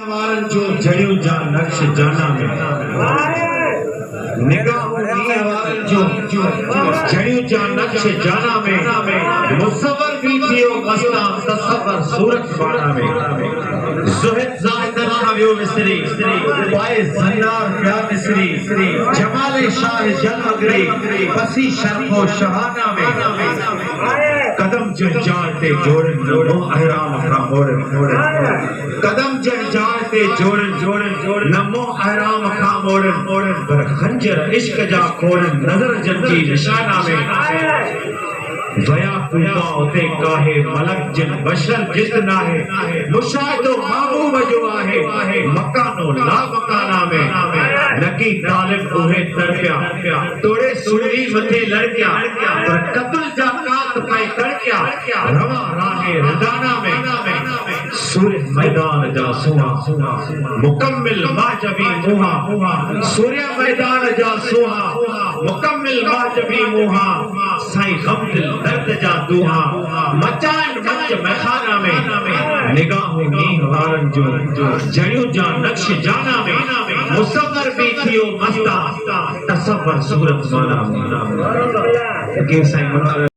वारन जो जड़ियों जा नक्श जाना में निगाहों नी वारन जो जड़ियों जा नक्श जाना में मुसव्वर भी थियो मस्ता तसव्वुर सूरत बाना में ज़ुहद ज़ाहिदन खावियो मिस्री पाए ज़न्नार क्या मिस्री जमाले शाह जलमगरी बसी शर्फो शहाना में कदम जंजाते जोड़न नमो अहराम का मोड़न कदम जंजाते जोड़न नमो अहराम का मोड़न पर खंजर इश्क जा खोड़न नजर जंजी निशाना में वया कुबा उते काहे मलक जिन बशर जितना है मुशाहिदो महबूब जो आहे मकानो ला मकाना में नकी तालिब उहे तरपिया तोड़े सुरी मथे लड़किया पर कत्ल जा कात पाई करकिया रवा राहे रदाना में सूर्य मैदान जा सुहा मुकम्मिल माजबी मुहा सूर्य मैदान जा सुहा मुकम्मिल माजबी मुहा साईं गमदिल दर्द जा दुहा मचान मंच मैखाना में निगाहों नी वारन जो जड़ियों जा नक्श जाना में मुसव्वर भी थियो मस्ता तसव्वुर सूरत बाना में के साईं